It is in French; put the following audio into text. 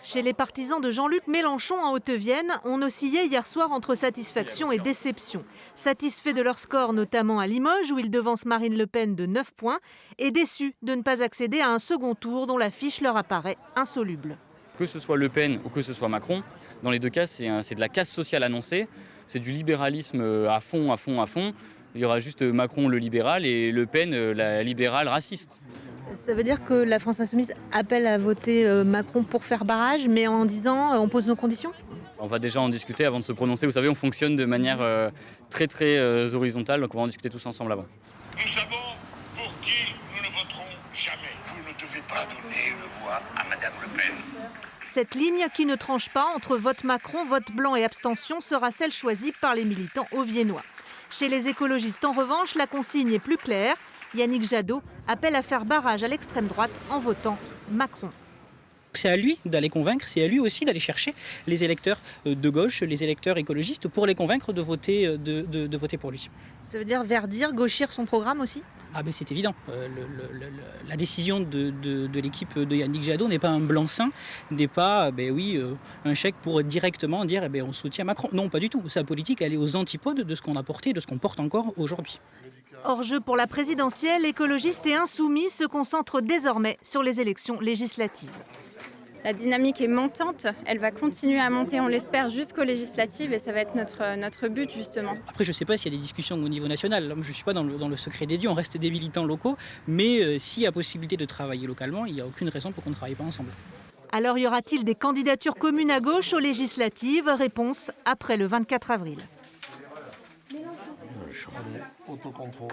Chez les partisans de Jean-Luc Mélenchon en Haute-Vienne, on oscillait hier soir entre satisfaction et déception. Satisfaits de leur score, notamment à Limoges, où ils devancent Marine Le Pen de 9 points, et déçus de ne pas accéder à un second tour dont l'affiche leur apparaît insoluble. Que ce soit Le Pen ou que ce soit Macron, dans les deux cas, c'est de la casse sociale annoncée, c'est du libéralisme à fond, à fond, à fond. Il y aura juste Macron le libéral et Le Pen la libérale raciste. Ça veut dire que la France Insoumise appelle à voter Macron pour faire barrage, mais en disant on pose nos conditions ? On va déjà en discuter avant de se prononcer. Vous savez, on fonctionne de manière très horizontale, donc on va en discuter tous ensemble avant. Nous savons pour qui nous ne voterons jamais. Vous ne devez pas donner une voix à Madame Le Pen. Cette ligne qui ne tranche pas entre vote Macron, vote blanc et abstention sera celle choisie par les militants auviennois. Chez les écologistes, en revanche, la consigne est plus claire. Yannick Jadot appelle à faire barrage à l'extrême droite en votant Macron. C'est à lui d'aller convaincre, c'est à lui aussi d'aller chercher les électeurs de gauche, les électeurs écologistes, pour les convaincre de voter pour lui. Ça veut dire verdir, gauchir son programme aussi ? Ah ben c'est évident. La décision de l'équipe de Yannick Jadot n'est pas un blanc-seing, n'est pas un chèque pour directement dire on soutient Macron. Non, pas du tout. Sa politique, elle est aux antipodes de ce qu'on a porté, de ce qu'on porte encore aujourd'hui. Hors jeu pour la présidentielle, écologistes et insoumis se concentrent désormais sur les élections législatives. La dynamique est montante, elle va continuer à monter, on l'espère, jusqu'aux législatives et ça va être notre but justement. Après, je ne sais pas s'il y a des discussions au niveau national, là, je ne suis pas dans le secret des dieux, on reste des militants locaux, mais s'il y a possibilité de travailler localement, il n'y a aucune raison pour qu'on ne travaille pas ensemble. Alors y aura-t-il des candidatures communes à gauche aux législatives ? Réponse après le 24 avril. Autocontrôle.